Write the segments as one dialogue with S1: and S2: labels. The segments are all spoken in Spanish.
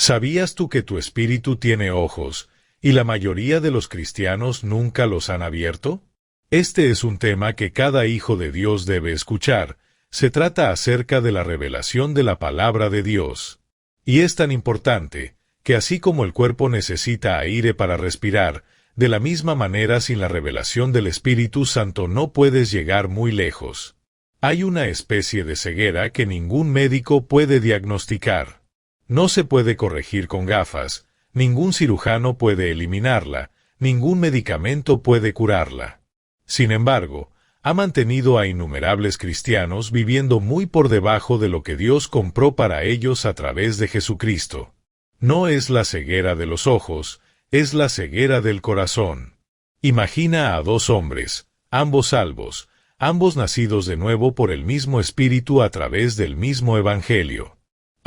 S1: ¿Sabías tú que tu espíritu tiene ojos, y la mayoría de los cristianos nunca los han abierto? Este es un tema que cada hijo de Dios debe escuchar. Se trata acerca de la revelación de la palabra de Dios. Y es tan importante, que así como el cuerpo necesita aire para respirar, de la misma manera sin la revelación del Espíritu Santo no puedes llegar muy lejos. Hay una especie de ceguera que ningún médico puede diagnosticar. No se puede corregir con gafas, ningún cirujano puede eliminarla, ningún medicamento puede curarla. Sin embargo, ha mantenido a innumerables cristianos viviendo muy por debajo de lo que Dios compró para ellos a través de Jesucristo. No es la ceguera de los ojos, es la ceguera del corazón. Imagina a dos hombres, ambos salvos, ambos nacidos de nuevo por el mismo Espíritu a través del mismo Evangelio.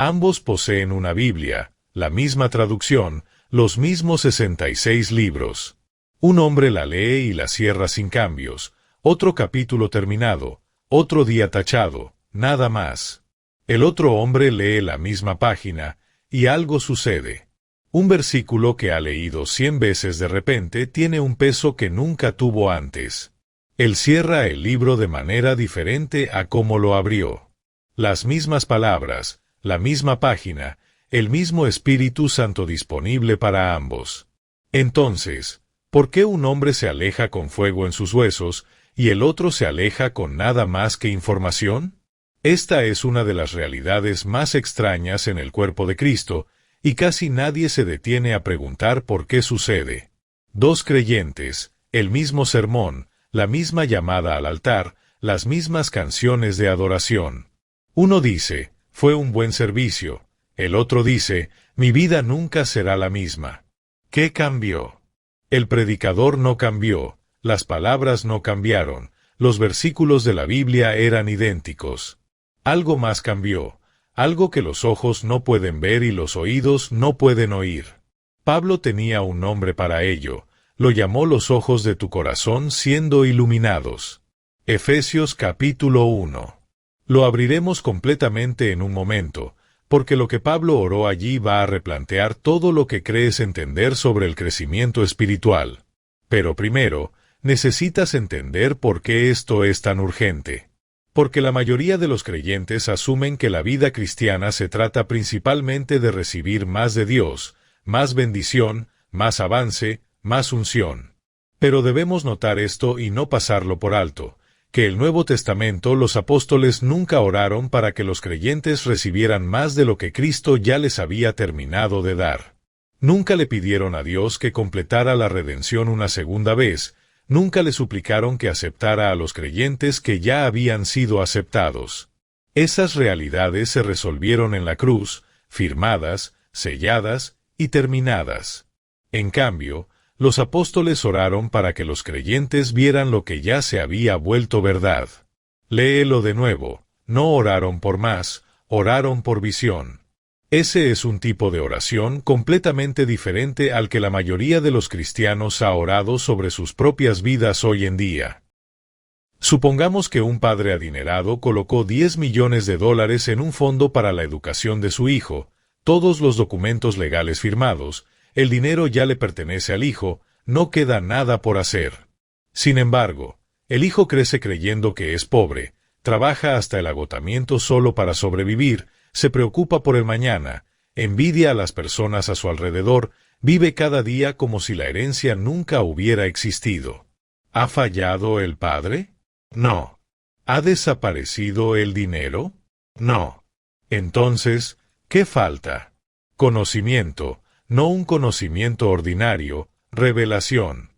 S1: Ambos poseen una Biblia, la misma traducción, los mismos 66 libros. Un hombre la lee y la cierra sin cambios, otro capítulo terminado, otro día tachado, nada más. El otro hombre lee la misma página, y algo sucede. Un versículo que ha leído 100 veces de repente tiene un peso que nunca tuvo antes. Él cierra el libro de manera diferente a como lo abrió. Las mismas palabras, la misma página, el mismo Espíritu Santo disponible para ambos. Entonces, ¿por qué un hombre se aleja con fuego en sus huesos, y el otro se aleja con nada más que información? Esta es una de las realidades más extrañas en el cuerpo de Cristo, y casi nadie se detiene a preguntar por qué sucede. Dos creyentes, el mismo sermón, la misma llamada al altar, las mismas canciones de adoración. Uno dice, fue un buen servicio. El otro dice, mi vida nunca será la misma. ¿Qué cambió? El predicador no cambió, las palabras no cambiaron, los versículos de la Biblia eran idénticos. Algo más cambió, algo que los ojos no pueden ver y los oídos no pueden oír. Pablo tenía un nombre para ello, lo llamó los ojos de tu corazón siendo iluminados. Efesios capítulo 1. Lo abriremos completamente en un momento, porque lo que Pablo oró allí va a replantear todo lo que crees entender sobre el crecimiento espiritual. Pero primero, necesitas entender por qué esto es tan urgente. Porque la mayoría de los creyentes asumen que la vida cristiana se trata principalmente de recibir más de Dios, más bendición, más avance, más unción. Pero debemos notar esto y no pasarlo por alto, que el Nuevo Testamento los apóstoles nunca oraron para que los creyentes recibieran más de lo que Cristo ya les había terminado de dar. Nunca le pidieron a Dios que completara la redención una segunda vez, nunca le suplicaron que aceptara a los creyentes que ya habían sido aceptados. Esas realidades se resolvieron en la cruz, firmadas, selladas y terminadas. En cambio, los apóstoles oraron para que los creyentes vieran lo que ya se había vuelto verdad. Léelo de nuevo, no oraron por más, oraron por visión. Ese es un tipo de oración completamente diferente al que la mayoría de los cristianos ha orado sobre sus propias vidas hoy en día. Supongamos que un padre adinerado colocó $10 millones en un fondo para la educación de su hijo, todos los documentos legales firmados, el dinero ya le pertenece al hijo, no queda nada por hacer. Sin embargo, el hijo crece creyendo que es pobre, trabaja hasta el agotamiento solo para sobrevivir, se preocupa por el mañana, envidia a las personas a su alrededor, vive cada día como si la herencia nunca hubiera existido. ¿Ha fallado el padre? No. ¿Ha desaparecido el dinero? No. Entonces, ¿qué falta? Conocimiento, no un conocimiento ordinario, revelación.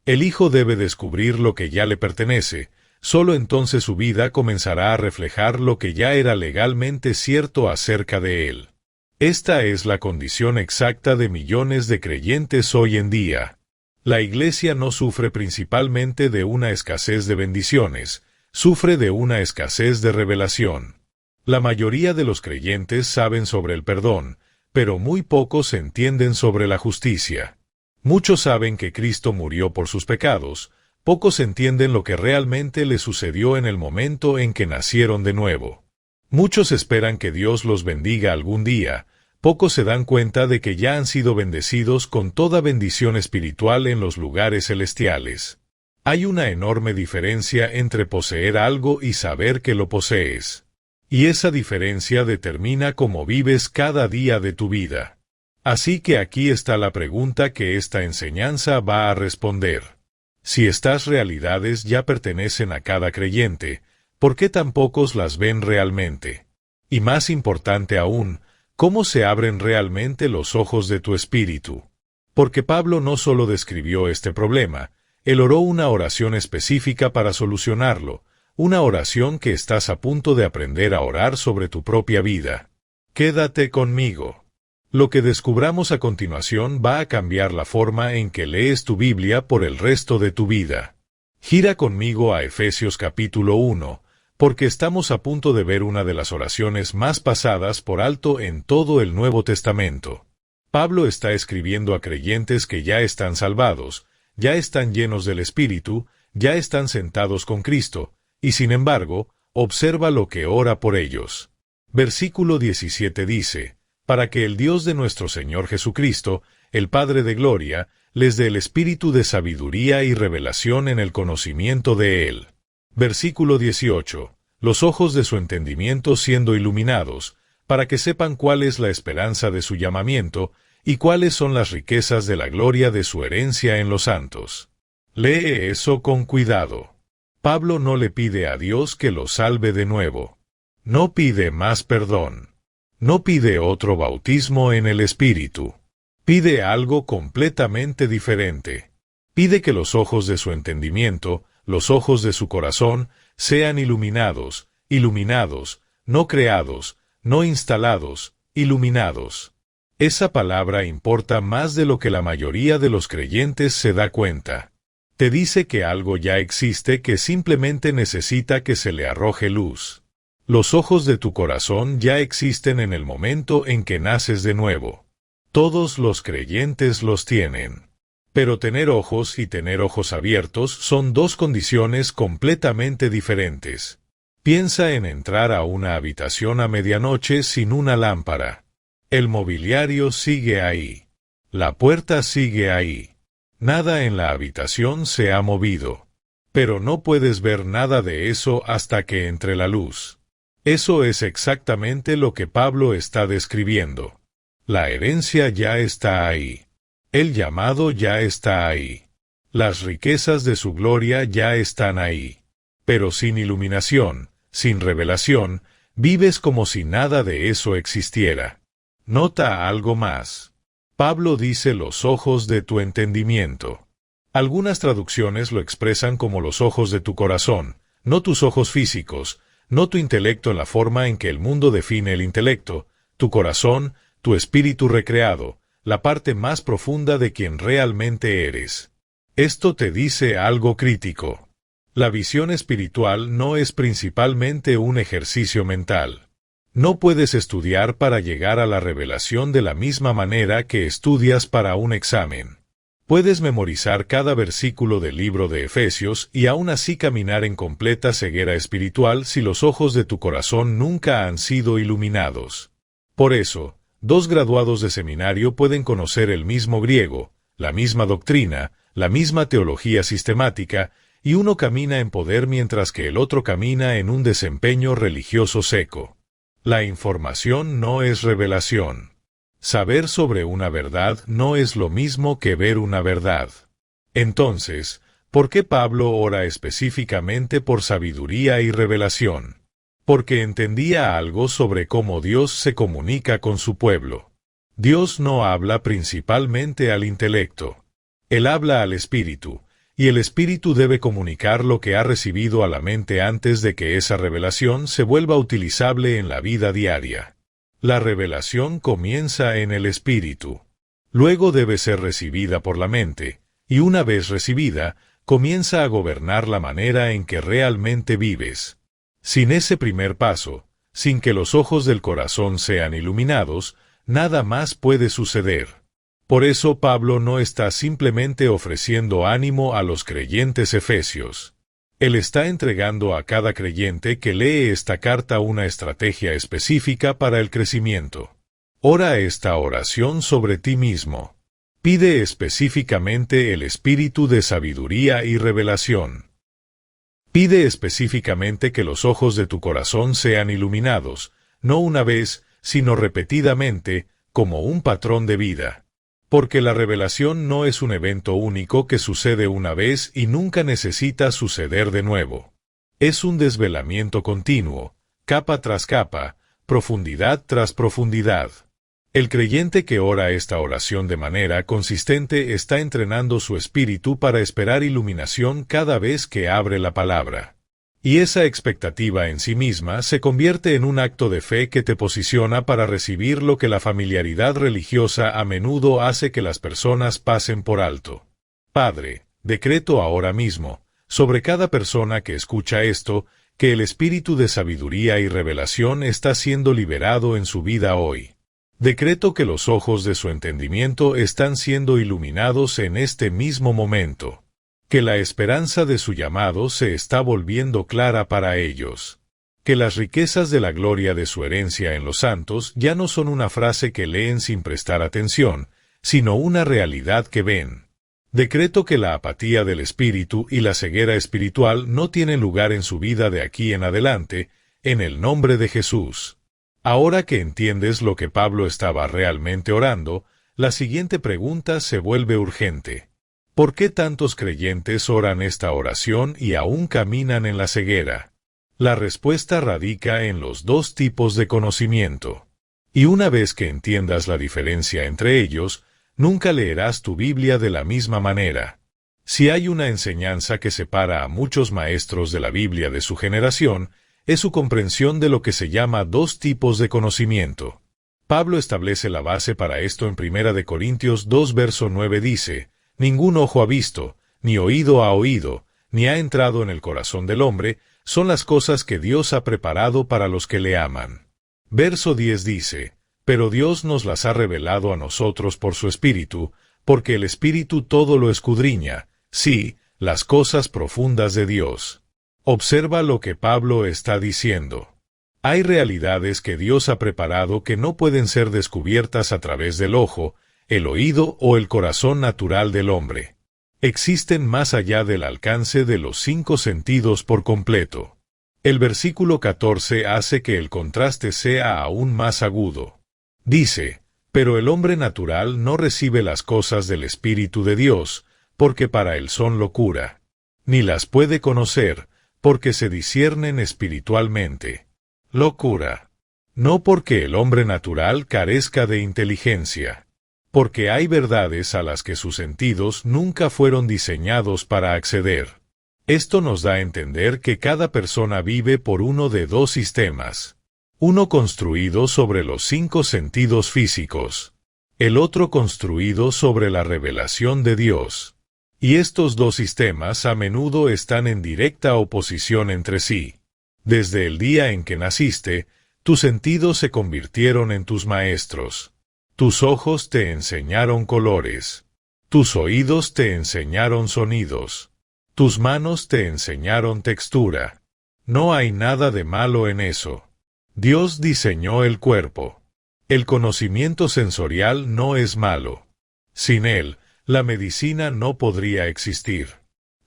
S1: El hijo debe descubrir lo que ya le pertenece, solo entonces su vida comenzará a reflejar lo que ya era legalmente cierto acerca de él. Esta es la condición exacta de millones de creyentes hoy en día. La Iglesia no sufre principalmente de una escasez de bendiciones, sufre de una escasez de revelación. La mayoría de los creyentes saben sobre el perdón, pero muy pocos entienden sobre la justicia. Muchos saben que Cristo murió por sus pecados, pocos entienden lo que realmente les sucedió en el momento en que nacieron de nuevo. Muchos esperan que Dios los bendiga algún día, pocos se dan cuenta de que ya han sido bendecidos con toda bendición espiritual en los lugares celestiales. Hay una enorme diferencia entre poseer algo y saber que lo posees. Y esa diferencia determina cómo vives cada día de tu vida. Así que aquí está la pregunta que esta enseñanza va a responder. Si estas realidades ya pertenecen a cada creyente, ¿por qué tan pocos las ven realmente? Y más importante aún, ¿cómo se abren realmente los ojos de tu espíritu? Porque Pablo no solo describió este problema, él oró una oración específica para solucionarlo, una oración que estás a punto de aprender a orar sobre tu propia vida. Quédate conmigo. Lo que descubramos a continuación va a cambiar la forma en que lees tu Biblia por el resto de tu vida. Gira conmigo a Efesios capítulo 1, porque estamos a punto de ver una de las oraciones más pasadas por alto en todo el Nuevo Testamento. Pablo está escribiendo a creyentes que ya están salvados, ya están llenos del Espíritu, ya están sentados con Cristo, y sin embargo, observa lo que ora por ellos. Versículo 17 dice, para que el Dios de nuestro Señor Jesucristo, el Padre de Gloria, les dé el espíritu de sabiduría y revelación en el conocimiento de Él. Versículo 18, los ojos de su entendimiento siendo iluminados, para que sepan cuál es la esperanza de su llamamiento, y cuáles son las riquezas de la gloria de su herencia en los santos. Lee eso con cuidado. Pablo no le pide a Dios que lo salve de nuevo. No pide más perdón. No pide otro bautismo en el Espíritu. Pide algo completamente diferente. Pide que los ojos de su entendimiento, los ojos de su corazón, sean iluminados, no creados, no instalados, iluminados. Esa palabra importa más de lo que la mayoría de los creyentes se da cuenta. Te dice que algo ya existe que simplemente necesita que se le arroje luz. Los ojos de tu corazón ya existen en el momento en que naces de nuevo. Todos los creyentes los tienen. Pero tener ojos y tener ojos abiertos son dos condiciones completamente diferentes. Piensa en entrar a una habitación a medianoche sin una lámpara. El mobiliario sigue ahí. La puerta sigue ahí. Nada en la habitación se ha movido. Pero no puedes ver nada de eso hasta que entre la luz. Eso es exactamente lo que Pablo está describiendo. La herencia ya está ahí. El llamado ya está ahí. Las riquezas de su gloria ya están ahí. Pero sin iluminación, sin revelación, vives como si nada de eso existiera. Nota algo más. Pablo dice los ojos de tu entendimiento. Algunas traducciones lo expresan como los ojos de tu corazón, no tus ojos físicos, no tu intelecto en la forma en que el mundo define el intelecto, tu corazón, tu espíritu recreado, la parte más profunda de quien realmente eres. Esto te dice algo crítico. La visión espiritual no es principalmente un ejercicio mental. No puedes estudiar para llegar a la revelación de la misma manera que estudias para un examen. Puedes memorizar cada versículo del libro de Efesios y aún así caminar en completa ceguera espiritual si los ojos de tu corazón nunca han sido iluminados. Por eso, dos graduados de seminario pueden conocer el mismo griego, la misma doctrina, la misma teología sistemática, y uno camina en poder mientras que el otro camina en un desempeño religioso seco. La información no es revelación. Saber sobre una verdad no es lo mismo que ver una verdad. Entonces, ¿por qué Pablo ora específicamente por sabiduría y revelación? Porque entendía algo sobre cómo Dios se comunica con su pueblo. Dios no habla principalmente al intelecto. Él habla al espíritu, y el espíritu debe comunicar lo que ha recibido a la mente antes de que esa revelación se vuelva utilizable en la vida diaria. La revelación comienza en el espíritu. Luego debe ser recibida por la mente, y una vez recibida, comienza a gobernar la manera en que realmente vives. Sin ese primer paso, sin que los ojos del corazón sean iluminados, nada más puede suceder. Por eso Pablo no está simplemente ofreciendo ánimo a los creyentes efesios. Él está entregando a cada creyente que lee esta carta una estrategia específica para el crecimiento. Ora esta oración sobre ti mismo. Pide específicamente el espíritu de sabiduría y revelación. Pide específicamente que los ojos de tu corazón sean iluminados, no una vez, sino repetidamente, como un patrón de vida. Porque la revelación no es un evento único que sucede una vez y nunca necesita suceder de nuevo. Es un desvelamiento continuo, capa tras capa, profundidad tras profundidad. El creyente que ora esta oración de manera consistente está entrenando su espíritu para esperar iluminación cada vez que abre la palabra. Y esa expectativa en sí misma se convierte en un acto de fe que te posiciona para recibir lo que la familiaridad religiosa a menudo hace que las personas pasen por alto. Padre, decreto ahora mismo, sobre cada persona que escucha esto, que el espíritu de sabiduría y revelación está siendo liberado en su vida hoy. Decreto que los ojos de su entendimiento están siendo iluminados en este mismo momento. Que la esperanza de su llamado se está volviendo clara para ellos. Que las riquezas de la gloria de su herencia en los santos ya no son una frase que leen sin prestar atención, sino una realidad que ven. Decreto que la apatía del espíritu y la ceguera espiritual no tienen lugar en su vida de aquí en adelante, en el nombre de Jesús. Ahora que entiendes lo que Pablo estaba realmente orando, la siguiente pregunta se vuelve urgente. ¿Por qué tantos creyentes oran esta oración y aún caminan en la ceguera? La respuesta radica en los dos tipos de conocimiento. Y una vez que entiendas la diferencia entre ellos, nunca leerás tu Biblia de la misma manera. Si hay una enseñanza que separa a muchos maestros de la Biblia de su generación, es su comprensión de lo que se llama dos tipos de conocimiento. Pablo establece la base para esto en 1 Corintios 2 verso 9 dice, «Ningún ojo ha visto, ni oído ha oído, ni ha entrado en el corazón del hombre, son las cosas que Dios ha preparado para los que le aman». Verso 10 dice, «Pero Dios nos las ha revelado a nosotros por su Espíritu, porque el Espíritu todo lo escudriña, sí, las cosas profundas de Dios». Observa lo que Pablo está diciendo. Hay realidades que Dios ha preparado que no pueden ser descubiertas a través del ojo, el oído o el corazón natural del hombre. Existen más allá del alcance de los 5 sentidos por completo. El versículo 14 hace que el contraste sea aún más agudo. Dice, «Pero el hombre natural no recibe las cosas del Espíritu de Dios, porque para él son locura. Ni las puede conocer, porque se disciernen espiritualmente». Locura. No porque el hombre natural carezca de inteligencia. Porque hay verdades a las que sus sentidos nunca fueron diseñados para acceder. Esto nos da a entender que cada persona vive por uno de dos sistemas. Uno construido sobre los 5 sentidos físicos. El otro construido sobre la revelación de Dios. Y estos dos sistemas a menudo están en directa oposición entre sí. Desde el día en que naciste, tus sentidos se convirtieron en tus maestros. Tus ojos te enseñaron colores. Tus oídos te enseñaron sonidos. Tus manos te enseñaron textura. No hay nada de malo en eso. Dios diseñó el cuerpo. El conocimiento sensorial no es malo. Sin él, la medicina no podría existir.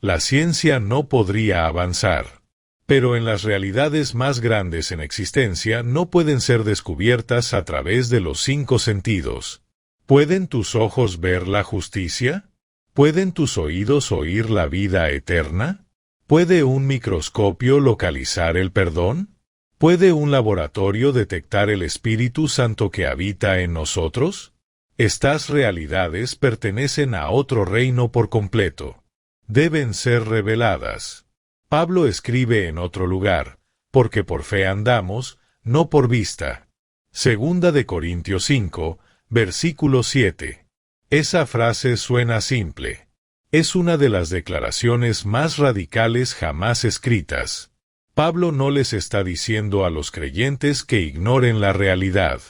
S1: La ciencia no podría avanzar. Pero en las realidades más grandes en existencia no pueden ser descubiertas a través de los 5 sentidos. ¿Pueden tus ojos ver la justicia? ¿Pueden tus oídos oír la vida eterna? ¿Puede un microscopio localizar el perdón? ¿Puede un laboratorio detectar el Espíritu Santo que habita en nosotros? Estas realidades pertenecen a otro reino por completo. Deben ser reveladas. Pablo escribe en otro lugar, porque por fe andamos, no por vista. Segunda de Corintios 5, versículo 7. Esa frase suena simple. Es una de las declaraciones más radicales jamás escritas. Pablo no les está diciendo a los creyentes que ignoren la realidad.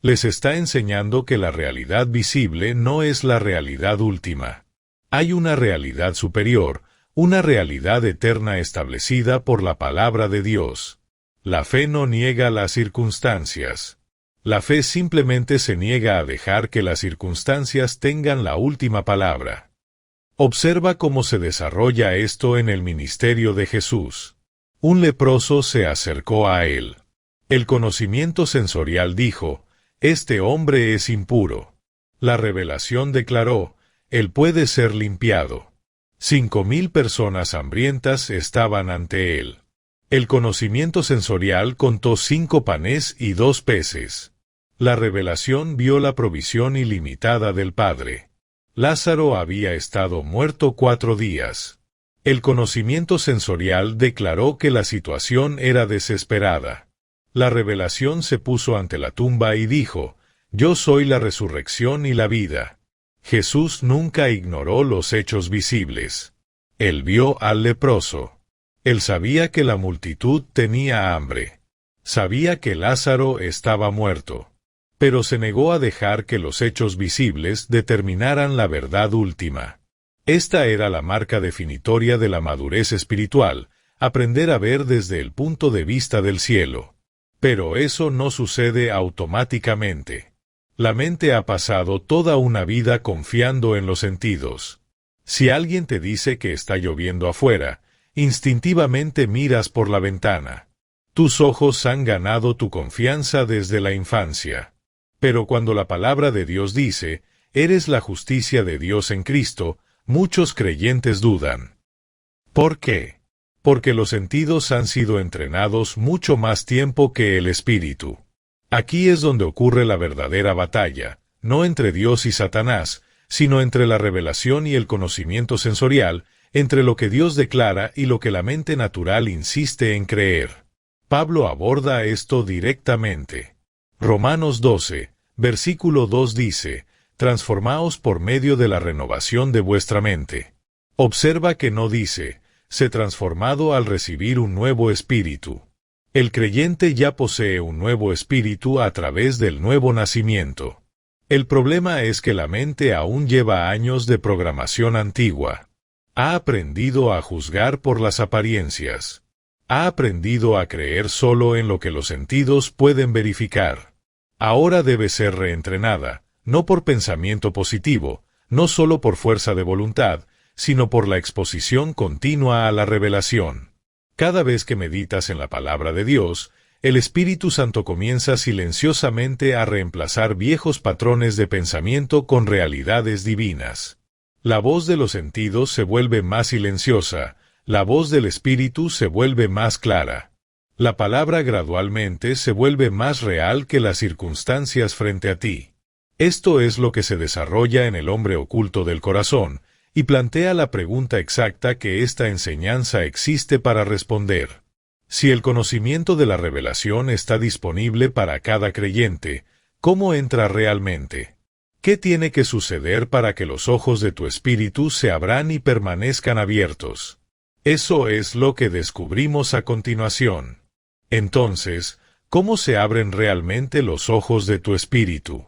S1: Les está enseñando que la realidad visible no es la realidad última. Hay una realidad superior, una realidad eterna establecida por la palabra de Dios. La fe no niega las circunstancias. La fe simplemente se niega a dejar que las circunstancias tengan la última palabra. Observa cómo se desarrolla esto en el ministerio de Jesús. Un leproso se acercó a él. El conocimiento sensorial dijo, «Este hombre es impuro». La revelación declaró, «Él puede ser limpiado». 5,000 personas hambrientas estaban ante él. El conocimiento sensorial contó 5 panes y 2 peces. La revelación vio la provisión ilimitada del Padre. Lázaro había estado muerto 4 días. El conocimiento sensorial declaró que la situación era desesperada. La revelación se puso ante la tumba y dijo, «Yo soy la resurrección y la vida». Jesús nunca ignoró los hechos visibles. Él vio al leproso. Él sabía que la multitud tenía hambre. Sabía que Lázaro estaba muerto. Pero se negó a dejar que los hechos visibles determinaran la verdad última. Esta era la marca definitoria de la madurez espiritual, aprender a ver desde el punto de vista del cielo. Pero eso no sucede automáticamente. La mente ha pasado toda una vida confiando en los sentidos. Si alguien te dice que está lloviendo afuera, instintivamente miras por la ventana. Tus ojos han ganado tu confianza desde la infancia. Pero cuando la palabra de Dios dice, «Eres la justicia de Dios en Cristo», muchos creyentes dudan. ¿Por qué? Porque los sentidos han sido entrenados mucho más tiempo que el espíritu. Aquí es donde ocurre la verdadera batalla, no entre Dios y Satanás, sino entre la revelación y el conocimiento sensorial, entre lo que Dios declara y lo que la mente natural insiste en creer. Pablo aborda esto directamente. Romanos 12, versículo 2 dice, «Transformaos por medio de la renovación de vuestra mente». Observa que no dice, «sé transformado al recibir un nuevo espíritu». El creyente ya posee un nuevo espíritu a través del nuevo nacimiento. El problema es que la mente aún lleva años de programación antigua. Ha aprendido a juzgar por las apariencias. Ha aprendido a creer solo en lo que los sentidos pueden verificar. Ahora debe ser reentrenada, no por pensamiento positivo, no solo por fuerza de voluntad, sino por la exposición continua a la revelación. Cada vez que meditas en la palabra de Dios, el Espíritu Santo comienza silenciosamente a reemplazar viejos patrones de pensamiento con realidades divinas. La voz de los sentidos se vuelve más silenciosa, la voz del Espíritu se vuelve más clara. La palabra gradualmente se vuelve más real que las circunstancias frente a ti. Esto es lo que se desarrolla en el hombre oculto del corazón, y plantea la pregunta exacta que esta enseñanza existe para responder. Si el conocimiento de la revelación está disponible para cada creyente, ¿cómo entra realmente? ¿Qué tiene que suceder para que los ojos de tu espíritu se abran y permanezcan abiertos? Eso es lo que descubrimos a continuación. Entonces, ¿cómo se abren realmente los ojos de tu espíritu?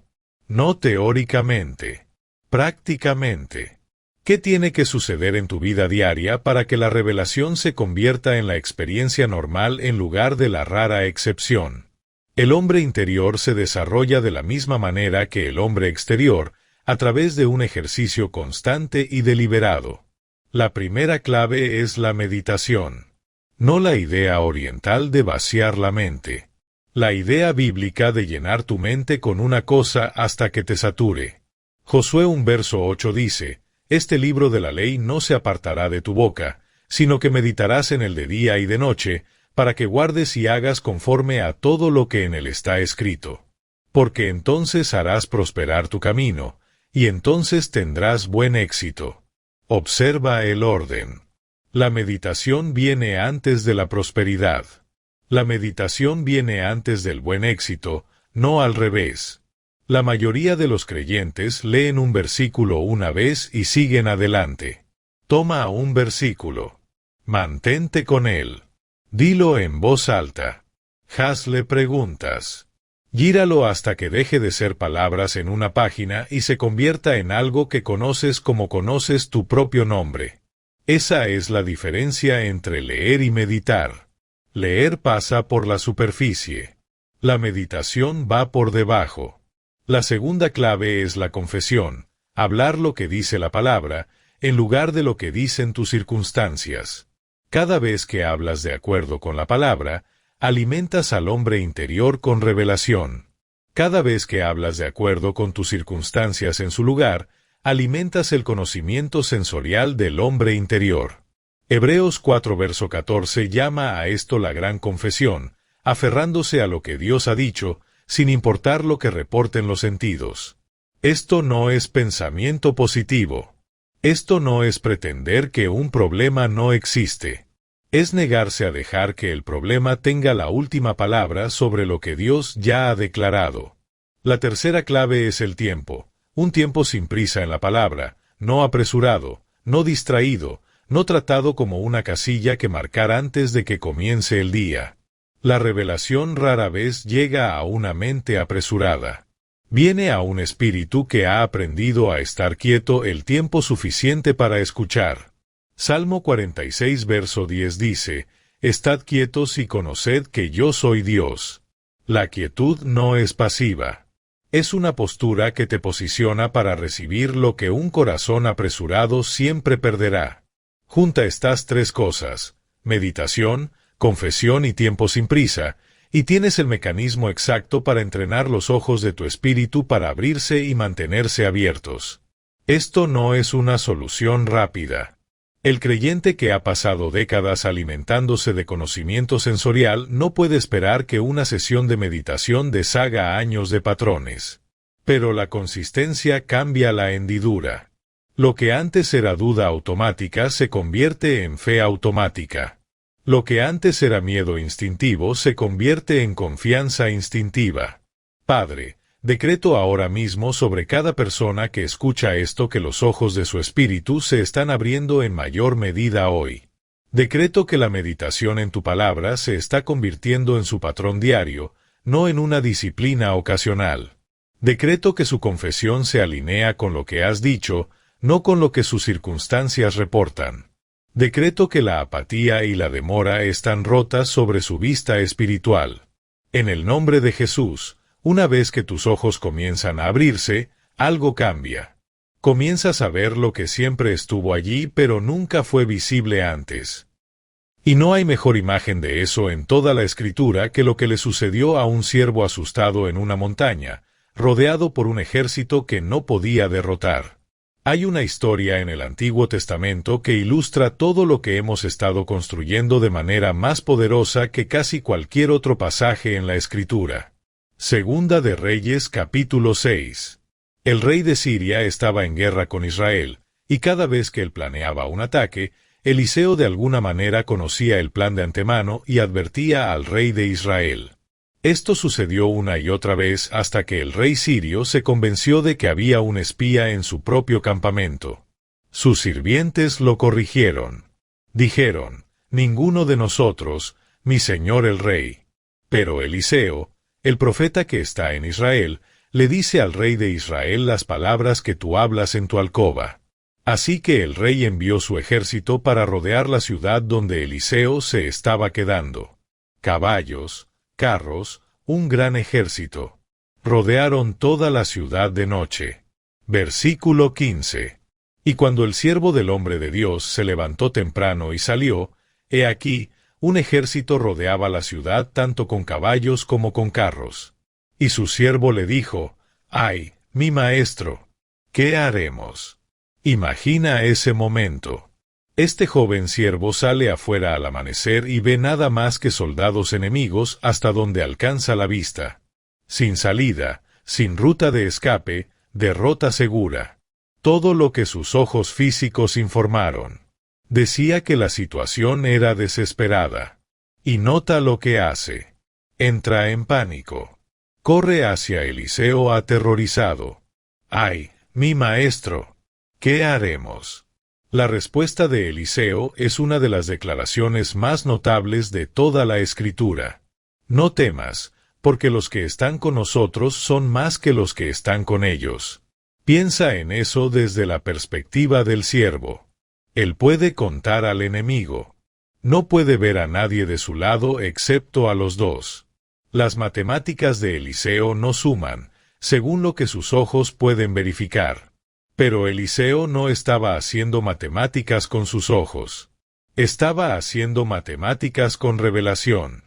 S1: No teóricamente, prácticamente. ¿Qué tiene que suceder en tu vida diaria para que la revelación se convierta en la experiencia normal en lugar de la rara excepción? El hombre interior se desarrolla de la misma manera que el hombre exterior, a través de un ejercicio constante y deliberado. La primera clave es la meditación. No la idea oriental de vaciar la mente. La idea bíblica de llenar tu mente con una cosa hasta que te sature. Josué 1 verso 8 dice, «Este libro de la ley no se apartará de tu boca, sino que meditarás en él de día y de noche, para que guardes y hagas conforme a todo lo que en él está escrito. Porque entonces harás prosperar tu camino, y entonces tendrás buen éxito». Observa el orden. La meditación viene antes de la prosperidad. La meditación viene antes del buen éxito, no al revés. La mayoría de los creyentes leen un versículo una vez y siguen adelante. Toma un versículo. Mantente con él. Dilo en voz alta. Hazle preguntas. Gíralo hasta que deje de ser palabras en una página y se convierta en algo que conoces como conoces tu propio nombre. Esa es la diferencia entre leer y meditar. Leer pasa por la superficie. La meditación va por debajo. La segunda clave es la confesión, hablar lo que dice la palabra, en lugar de lo que dicen tus circunstancias. Cada vez que hablas de acuerdo con la palabra, alimentas al hombre interior con revelación. Cada vez que hablas de acuerdo con tus circunstancias en su lugar, alimentas el conocimiento sensorial del hombre interior. Hebreos 4 verso 14 llama a esto la gran confesión, aferrándose a lo que Dios ha dicho, sin importar lo que reporten los sentidos. Esto no es pensamiento positivo. Esto no es pretender que un problema no existe. Es negarse a dejar que el problema tenga la última palabra sobre lo que Dios ya ha declarado. La tercera clave es el tiempo, un tiempo sin prisa en la palabra, no apresurado, no distraído, no tratado como una casilla que marcar antes de que comience el día. La revelación rara vez llega a una mente apresurada. Viene a un espíritu que ha aprendido a estar quieto el tiempo suficiente para escuchar. Salmo 46 verso 10 dice, «Estad quietos y conoced que yo soy Dios». La quietud no es pasiva. Es una postura que te posiciona para recibir lo que un corazón apresurado siempre perderá. Junta estas tres cosas, meditación, confesión y tiempo sin prisa, y tienes el mecanismo exacto para entrenar los ojos de tu espíritu para abrirse y mantenerse abiertos. Esto no es una solución rápida. El creyente que ha pasado décadas alimentándose de conocimiento sensorial no puede esperar que una sesión de meditación deshaga años de patrones. Pero la consistencia cambia la hendidura. Lo que antes era duda automática se convierte en fe automática. Lo que antes era miedo instintivo se convierte en confianza instintiva. Padre, decreto ahora mismo sobre cada persona que escucha esto que los ojos de su espíritu se están abriendo en mayor medida hoy. Decreto que la meditación en tu palabra se está convirtiendo en su patrón diario, no en una disciplina ocasional. Decreto que su confesión se alinea con lo que has dicho, no con lo que sus circunstancias reportan. Decreto que la apatía y la demora están rotas sobre su vista espiritual. En el nombre de Jesús, una vez que tus ojos comienzan a abrirse, algo cambia. Comienzas a ver lo que siempre estuvo allí pero nunca fue visible antes. Y no hay mejor imagen de eso en toda la Escritura que lo que le sucedió a un siervo asustado en una montaña, rodeado por un ejército que no podía derrotar. Hay una historia en el Antiguo Testamento que ilustra todo lo que hemos estado construyendo de manera más poderosa que casi cualquier otro pasaje en la Escritura. Segunda de Reyes capítulo 6. El rey de Siria estaba en guerra con Israel, y cada vez que él planeaba un ataque, Eliseo de alguna manera conocía el plan de antemano y advertía al rey de Israel. Esto sucedió una y otra vez hasta que el rey sirio se convenció de que había un espía en su propio campamento. Sus sirvientes lo corrigieron. Dijeron, «Ninguno de nosotros, mi señor el rey». Pero Eliseo, el profeta que está en Israel, le dice al rey de Israel las palabras que tú hablas en tu alcoba. Así que el rey envió su ejército para rodear la ciudad donde Eliseo se estaba quedando. Caballos, carros, un gran ejército. Rodearon toda la ciudad de noche. Versículo 15. Y cuando el siervo del hombre de Dios se levantó temprano y salió, he aquí, un ejército rodeaba la ciudad tanto con caballos como con carros. Y su siervo le dijo, «Ay, mi maestro, ¿qué haremos?» Imagina ese momento. Este joven siervo sale afuera al amanecer y ve nada más que soldados enemigos hasta donde alcanza la vista. Sin salida, sin ruta de escape, derrota segura. Todo lo que sus ojos físicos informaron. Decía que la situación era desesperada. Y nota lo que hace. Entra en pánico. Corre hacia Eliseo aterrorizado. «¡Ay, mi maestro! ¿Qué haremos?» La respuesta de Eliseo es una de las declaraciones más notables de toda la Escritura. «No temas, porque los que están con nosotros son más que los que están con ellos». Piensa en eso desde la perspectiva del siervo. Él puede contar al enemigo. No puede ver a nadie de su lado excepto a los dos. Las matemáticas de Eliseo no suman, según lo que sus ojos pueden verificar. Pero Eliseo no estaba haciendo matemáticas con sus ojos. Estaba haciendo matemáticas con revelación.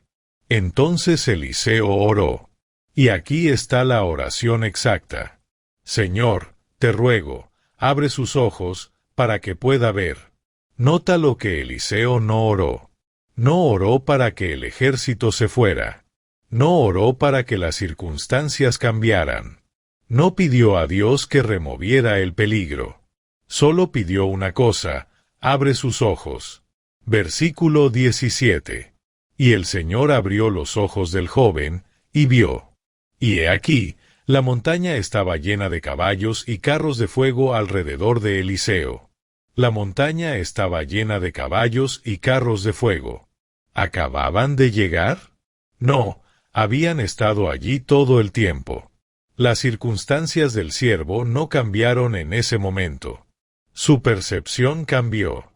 S1: Entonces Eliseo oró. Y aquí está la oración exacta. Señor, te ruego, abre sus ojos, para que pueda ver. Nota lo que Eliseo no oró. No oró para que el ejército se fuera. No oró para que las circunstancias cambiaran. No pidió a Dios que removiera el peligro. Solo pidió una cosa: abre sus ojos. Versículo 17. Y el Señor abrió los ojos del joven, y vio. Y he aquí, la montaña estaba llena de caballos y carros de fuego alrededor de Eliseo. La montaña estaba llena de caballos y carros de fuego. ¿Acababan de llegar? No, habían estado allí todo el tiempo. Las circunstancias del siervo no cambiaron en ese momento. Su percepción cambió.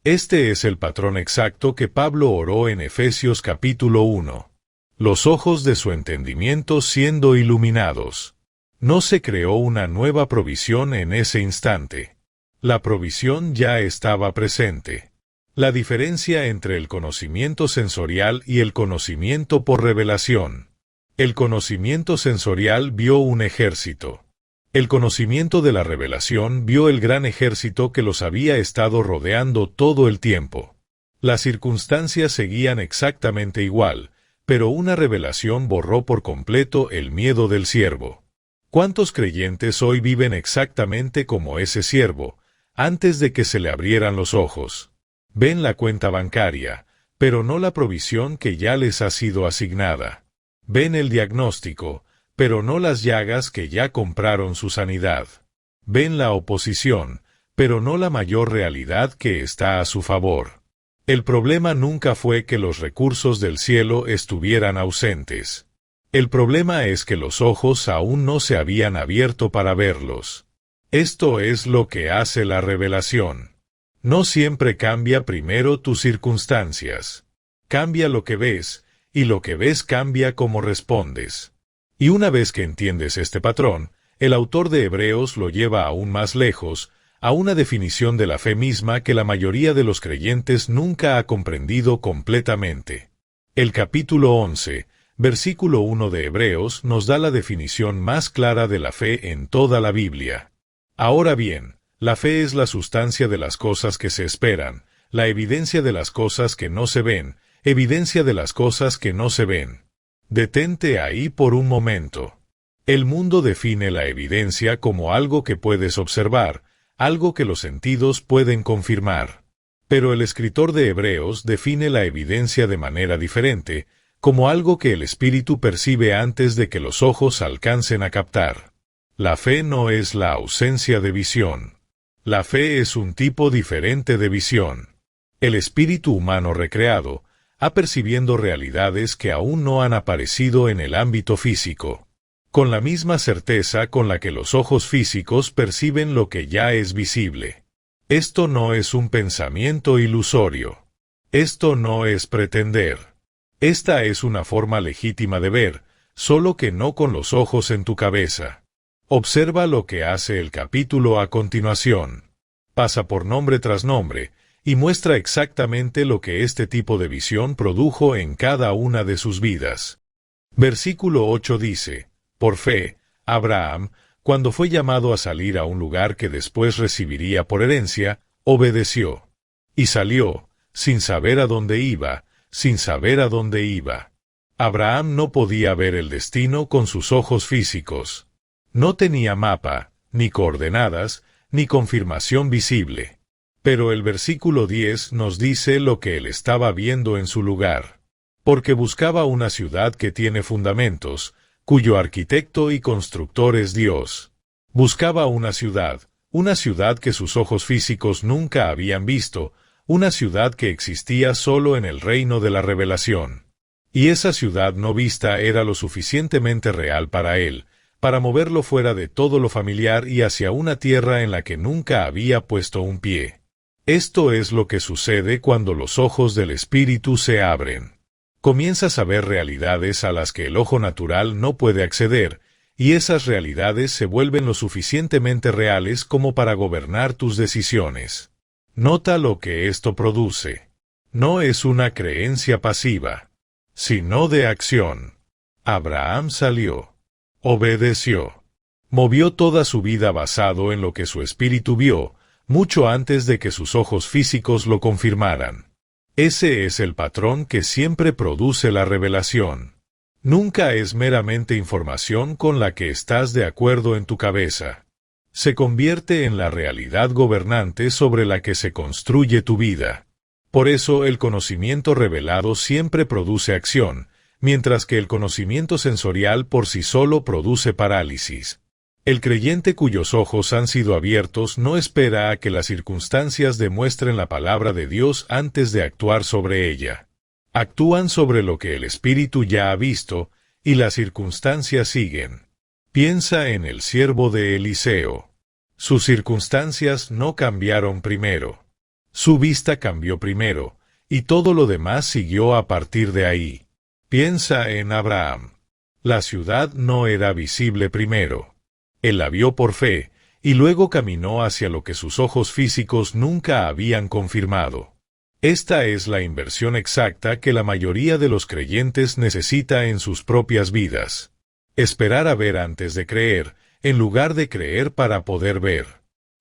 S1: Este es el patrón exacto que Pablo oró en Efesios capítulo 1. Los ojos de su entendimiento siendo iluminados. No se creó una nueva provisión en ese instante. La provisión ya estaba presente. La diferencia entre el conocimiento sensorial y el conocimiento por revelación. El conocimiento sensorial vio un ejército. El conocimiento de la revelación vio el gran ejército que los había estado rodeando todo el tiempo. Las circunstancias seguían exactamente igual, pero una revelación borró por completo el miedo del siervo. ¿Cuántos creyentes hoy viven exactamente como ese siervo, antes de que se le abrieran los ojos? Ven la cuenta bancaria, pero no la provisión que ya les ha sido asignada. Ven el diagnóstico, pero no las llagas que ya compraron su sanidad. Ven la oposición, pero no la mayor realidad que está a su favor. El problema nunca fue que los recursos del cielo estuvieran ausentes. El problema es que los ojos aún no se habían abierto para verlos. Esto es lo que hace la revelación. No siempre cambia primero tus circunstancias. Cambia lo que ves, y lo que ves cambia cómo respondes. Y una vez que entiendes este patrón, el autor de Hebreos lo lleva aún más lejos, a una definición de la fe misma que la mayoría de los creyentes nunca ha comprendido completamente. El capítulo 11, versículo 1 de Hebreos nos da la definición más clara de la fe en toda la Biblia. Ahora bien, la fe es la sustancia de las cosas que se esperan, la evidencia de las cosas que no se ven, evidencia de las cosas que no se ven. Detente ahí por un momento. El mundo define la evidencia como algo que puedes observar, algo que los sentidos pueden confirmar. Pero el escritor de Hebreos define la evidencia de manera diferente, como algo que el espíritu percibe antes de que los ojos alcancen a captar. La fe no es la ausencia de visión. La fe es un tipo diferente de visión. El espíritu humano recreado, apercibiendo realidades que aún no han aparecido en el ámbito físico, con la misma certeza con la que los ojos físicos perciben lo que ya es visible. Esto no es un pensamiento ilusorio. Esto no es pretender. Esta es una forma legítima de ver, solo que no con los ojos en tu cabeza. Observa lo que hace el capítulo a continuación. Pasa por nombre tras nombre, y muestra exactamente lo que este tipo de visión produjo en cada una de sus vidas. Versículo 8 dice: por fe, Abraham, cuando fue llamado a salir a un lugar que después recibiría por herencia, obedeció. Y salió, sin saber a dónde iba, sin saber a dónde iba. Abraham no podía ver el destino con sus ojos físicos. No tenía mapa, ni coordenadas, ni confirmación visible. Pero el versículo 10 nos dice lo que él estaba viendo en su lugar. Porque buscaba una ciudad que tiene fundamentos, cuyo arquitecto y constructor es Dios. Buscaba una ciudad que sus ojos físicos nunca habían visto, una ciudad que existía solo en el reino de la revelación. Y esa ciudad no vista era lo suficientemente real para él, para moverlo fuera de todo lo familiar y hacia una tierra en la que nunca había puesto un pie. Esto es lo que sucede cuando los ojos del Espíritu se abren. Comienzas a ver realidades a las que el ojo natural no puede acceder, y esas realidades se vuelven lo suficientemente reales como para gobernar tus decisiones. Nota lo que esto produce. No es una creencia pasiva, sino de acción. Abraham salió. Obedeció. Movió toda su vida basado en lo que su espíritu vio, mucho antes de que sus ojos físicos lo confirmaran. Ese es el patrón que siempre produce la revelación. Nunca es meramente información con la que estás de acuerdo en tu cabeza. Se convierte en la realidad gobernante sobre la que se construye tu vida. Por eso el conocimiento revelado siempre produce acción, mientras que el conocimiento sensorial por sí solo produce parálisis. El creyente cuyos ojos han sido abiertos no espera a que las circunstancias demuestren la palabra de Dios antes de actuar sobre ella. Actúan sobre lo que el Espíritu ya ha visto, y las circunstancias siguen. Piensa en el siervo de Eliseo. Sus circunstancias no cambiaron primero. Su vista cambió primero, y todo lo demás siguió a partir de ahí. Piensa en Abraham. La ciudad no era visible primero. Él la vio por fe, y luego caminó hacia lo que sus ojos físicos nunca habían confirmado. Esta es la inversión exacta que la mayoría de los creyentes necesita en sus propias vidas. Esperar a ver antes de creer, en lugar de creer para poder ver.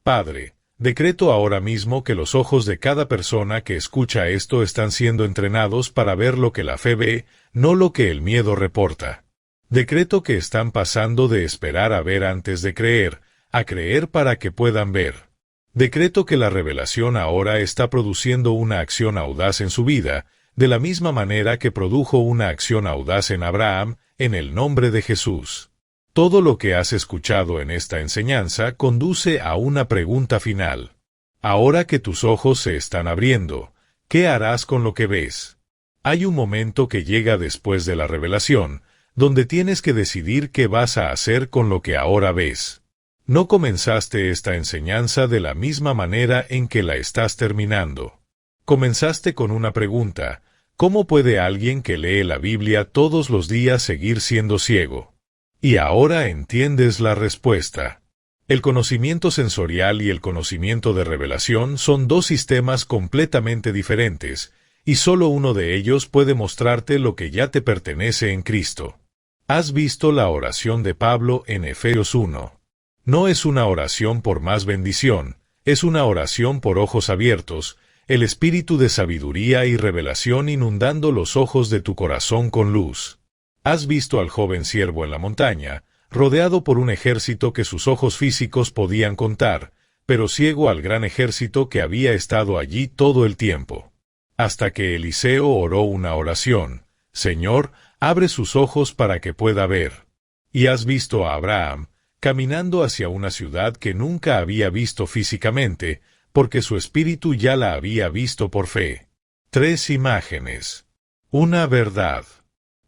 S1: Padre, decreto ahora mismo que los ojos de cada persona que escucha esto están siendo entrenados para ver lo que la fe ve, no lo que el miedo reporta. Decreto que están pasando de esperar a ver antes de creer, a creer para que puedan ver. Decreto que la revelación ahora está produciendo una acción audaz en su vida, de la misma manera que produjo una acción audaz en Abraham, en el nombre de Jesús. Todo lo que has escuchado en esta enseñanza conduce a una pregunta final. Ahora que tus ojos se están abriendo, ¿qué harás con lo que ves? Hay un momento que llega después de la revelación, donde tienes que decidir qué vas a hacer con lo que ahora ves. No comenzaste esta enseñanza de la misma manera en que la estás terminando. Comenzaste con una pregunta: ¿cómo puede alguien que lee la Biblia todos los días seguir siendo ciego? Y ahora entiendes la respuesta. El conocimiento sensorial y el conocimiento de revelación son dos sistemas completamente diferentes, y solo uno de ellos puede mostrarte lo que ya te pertenece en Cristo. Has visto la oración de Pablo en Efesios 1. No es una oración por más bendición, es una oración por ojos abiertos, el espíritu de sabiduría y revelación inundando los ojos de tu corazón con luz. Has visto al joven siervo en la montaña, rodeado por un ejército que sus ojos físicos podían contar, pero ciego al gran ejército que había estado allí todo el tiempo. Hasta que Eliseo oró una oración: Señor, abre sus ojos para que pueda ver. Y has visto a Abraham, caminando hacia una ciudad que nunca había visto físicamente, porque su espíritu ya la había visto por fe. 3 imágenes. Una verdad.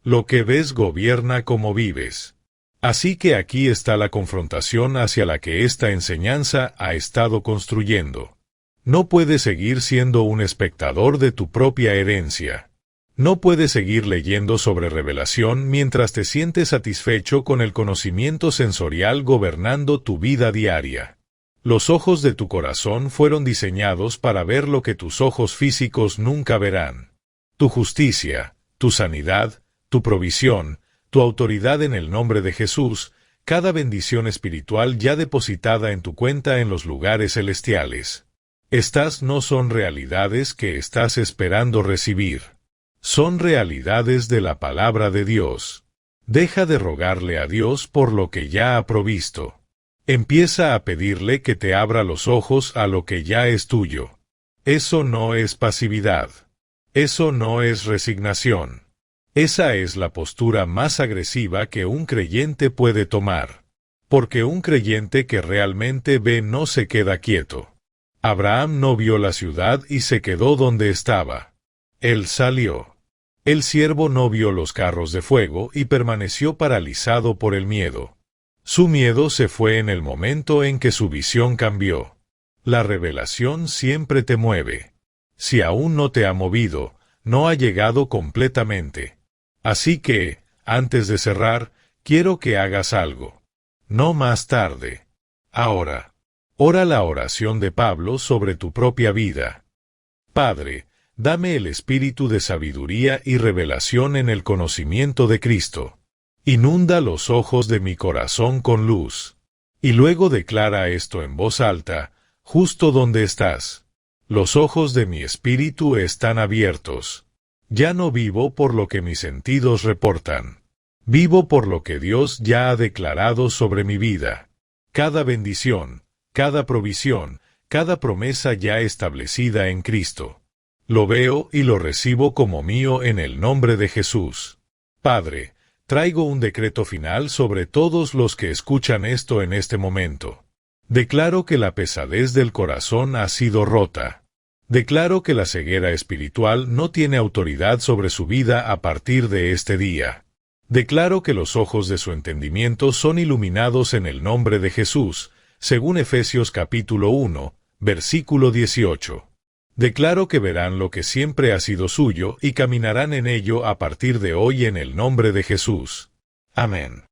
S1: Lo que ves gobierna cómo vives. Así que aquí está la confrontación hacia la que esta enseñanza ha estado construyendo. No puedes seguir siendo un espectador de tu propia herencia. No puedes seguir leyendo sobre revelación mientras te sientes satisfecho con el conocimiento sensorial gobernando tu vida diaria. Los ojos de tu corazón fueron diseñados para ver lo que tus ojos físicos nunca verán. Tu justicia, tu sanidad, tu provisión, tu autoridad en el nombre de Jesús, cada bendición espiritual ya depositada en tu cuenta en los lugares celestiales. Estas no son realidades que estás esperando recibir. Son realidades de la palabra de Dios. Deja de rogarle a Dios por lo que ya ha provisto. Empieza a pedirle que te abra los ojos a lo que ya es tuyo. Eso no es pasividad. Eso no es resignación. Esa es la postura más agresiva que un creyente puede tomar. Porque un creyente que realmente ve no se queda quieto. Abraham no vio la ciudad y se quedó donde estaba. Él salió. El siervo no vio los carros de fuego y permaneció paralizado por el miedo. Su miedo se fue en el momento en que su visión cambió. La revelación siempre te mueve. Si aún no te ha movido, no ha llegado completamente. Así que, antes de cerrar, quiero que hagas algo. No más tarde. Ahora. Ora la oración de Pablo sobre tu propia vida. Padre, dame el espíritu de sabiduría y revelación en el conocimiento de Cristo. Inunda los ojos de mi corazón con luz. Y luego declara esto en voz alta, justo donde estás. Los ojos de mi espíritu están abiertos. Ya no vivo por lo que mis sentidos reportan. Vivo por lo que Dios ya ha declarado sobre mi vida. Cada bendición, cada provisión, cada promesa ya establecida en Cristo. Lo veo y lo recibo como mío en el nombre de Jesús. Padre, traigo un decreto final sobre todos los que escuchan esto en este momento. Declaro que la pesadez del corazón ha sido rota. Declaro que la ceguera espiritual no tiene autoridad sobre su vida a partir de este día. Declaro que los ojos de su entendimiento son iluminados en el nombre de Jesús, según Efesios capítulo 1, versículo 18. Declaro que verán lo que siempre ha sido suyo y caminarán en ello a partir de hoy en el nombre de Jesús. Amén.